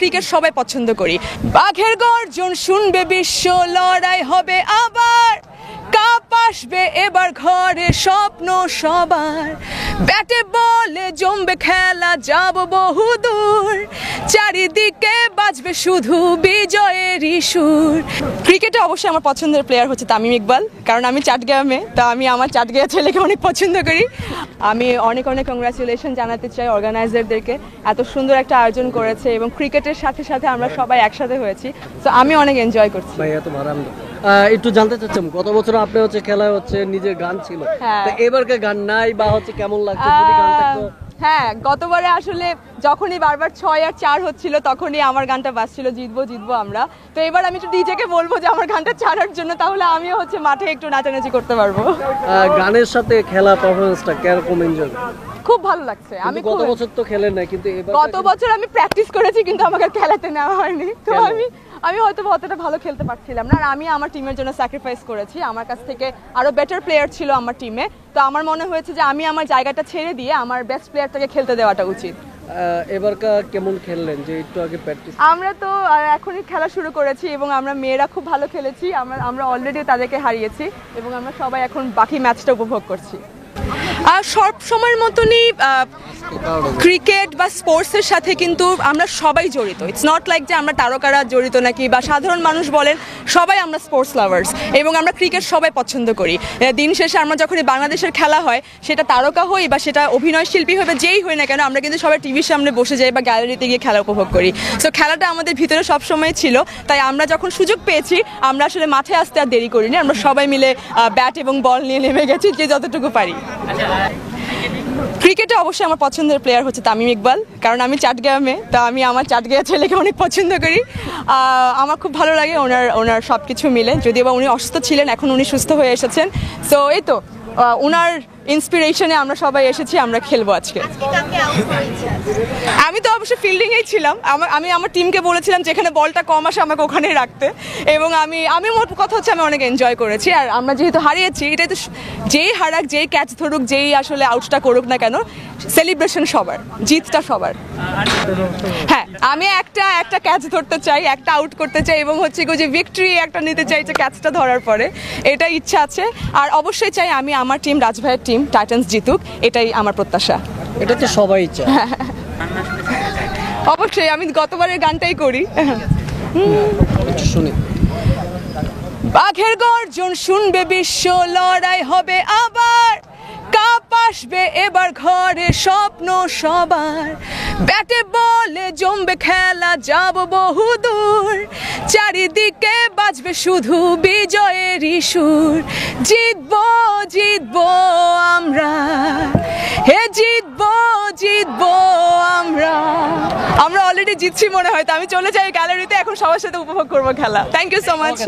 Cricket সবাই পছন্দ করি। বাঘের গর্জন শুনবে বিশ্ব, লড়াই হবে আবার, কাপ আসবে এবার ঘরে স্বপ্ন সবার, ব্যাটে বলে জমবে খেলা, যাব বহুদূর, চারিদিকে বাজবে শুধু বিজয়েরই সুর। ক্রিকেটে অবশ্যই আমার পছন্দের প্লেয়ার হচ্ছে তামিম ইকবাল, কারণ আমি চাটগাঁয়ে, তো আমি আমার চাটগাঁয়া ছেলেকে অনেক পছন্দ করি। আমি অনেক অনেক কংগ্রাচুলেশন জানাতে চাই অর্গানাইজারদেরকে, এত সুন্দর একটা আয়োজন করেছে এবং ক্রিকেটের সাথে সাথে আমরা সবাই একসাথে হয়েছি, তো আমি অনেক এনজয় করছি। একটু জানতে চাচ্ছিলাম, গত বছর আপনি হচ্ছে খেলায় হচ্ছে নিজের গান ছিল, তো এবারকার গান নাই বা হচ্ছে কেমন লাগছে যদি গানটা একটু। হ্যাঁ, গতবারে আসলে যখনই বারবার 6 আর 4 হচ্ছিল তখনই আমার গানটা বাজছিল জিতবো জিতবো আমরা, তো এবার আমি একটু ডিজেকে বলবো যে আমার গানটা ছাড়ার জন্য, তাহলে আমিও হচ্ছে মাঠে একটু নাচানাচি করতে পারবো। গানের সাথে খেলা পারফরম্যান্সটা কিরকম এনজয়? খুব ভালো লাগছে। আমি গত বছর তো খেলেন না, কিন্তু গত বছর আমি প্র্যাকটিস করেছি কিন্তু আমাকে খেলাতে নেওয়া হয়নি, তো আমি হয়তো অতটা ভালো খেলতে পারছিলাম না। আর আমি আমার টিমের জন্য স্যাক্রিফাইস করেছি, আমার কাছ থেকে আরো বেটার প্লেয়ার ছিল আমার টিমে, তো আমার মনে হয়েছে যে আমি আমার জায়গাটা ছেড়ে দিয়ে আমার বেস্ট প্লেয়ারটাকে খেলতে দেওয়াটা উচিত। এবারকার কেমন খেললেন যে একটু আগে প্র্যাকটিস? আমরা তো এখনই খেলা শুরু করেছি এবং আমরা মেয়েরা খুব ভালো খেলেছি, আমরা অলরেডি তাদেরকে হারিয়েছি এবং আমরা সবাই এখন বাকি ম্যাচটা উপভোগ করছি। আর সব সময়ের মতনই ক্রিকেট বা স্পোর্টসের সাথে কিন্তু আমরা সবাই জড়িত। ইটস নট লাইক যে আমরা তারকারা জড়িত নাকি বা সাধারণ মানুষ বলেন, সবাই আমরা স্পোর্টস লাভার্স এবং আমরা ক্রিকেট সবাই পছন্দ করি। দিন শেষে আমরা যখনই বাংলাদেশের খেলা হয়, সেটা তারকা হই বা সেটা অভিনয় শিল্পী হবে, যেই হই না কেন, আমরা কিন্তু সবাই টিভির সামনে বসে যাই বা গ্যালারিতে গিয়ে খেলা উপভোগ করি। সো খেলাটা আমাদের ভিতরে সবসময় ছিল, তাই আমরা যখন সুযোগ পেয়েছি আমরা আসলে মাঠে আসতে আর দেরি করিনি, আমরা সবাই মিলে ব্যাট এবং বল নিয়ে নেমে গেছি যে যতটুকু পারি। ক্রিকেটে অবশ্যই আমার পছন্দের প্লেয়ার হচ্ছে তামিম ইকবাল, কারণ আমি চাটগাঁয়ে, তো আমি আমার চাটগাঁয়া ছেলেকে অনেক পছন্দ করি। আমার খুব ভালো লাগে ওনার সব কিছু মিলে, যদিও বা উনি অসুস্থ ছিলেন, এখন উনি সুস্থ হয়ে এসেছেন। সো এই তো ওনার ইন্সপিরেশনে আমরা সবাই এসেছি, আমরা খেলবো আজকে। আমি তো অবশ্যই ফিল্ডিংয়েই ছিলাম, আমি আমার টিমকে বলেছিলাম যেখানে বলটা কম আসে আমাকে ওখানেই রাখতে, এবং আমি মোট কথা হচ্ছে আমি অনেক এনজয় করেছি। আর আমরা যেহেতু হারিয়েছি, এটাই তো, যেই হারাক, যেই ক্যাচ ধরুক, যেই আসলে আউটটা করুক না কেন, সেলিব্রেশন সবার, জিতটা সবার। হ্যাঁ, আমি একটা ক্যাচ ধরতে চাই, একটা আউট করতে চাই এবং হচ্ছে যে ভিক্টরি একটা নিতে চাই যে ক্যাচটা ধরার পরে, এটা ইচ্ছা আছে। আর অবশ্যই চাই আমি আমার টিম, রাজভাইয়ের টিম টাইটান্স জিতুক, এটাই আমার প্রত্যাশা। এটা তো সবাই চায়। অবশ্যই আমি গতবারের গানটাই করি। শুনি। বাঘের গর্জন শুনবে বিশ্ব, লড়াই হবে আবার, কাপ আসবে এবার ঘরে স্বপ্ন সবার, ব্যাটে বলে জমবে খেলা, যাব বহুদূর, চারিদিকে বাজবে শুধু বিজয়েরই সুর, জিতবো জিতবো আমরা, হে জিতবো জিতবো আমরা অলরেডি জিতছি মনে হয়, তো আমি চলে যাই গ্যালারিতে, এখন সবার সাথে উপভোগ করবো খেলা। Thank you so much.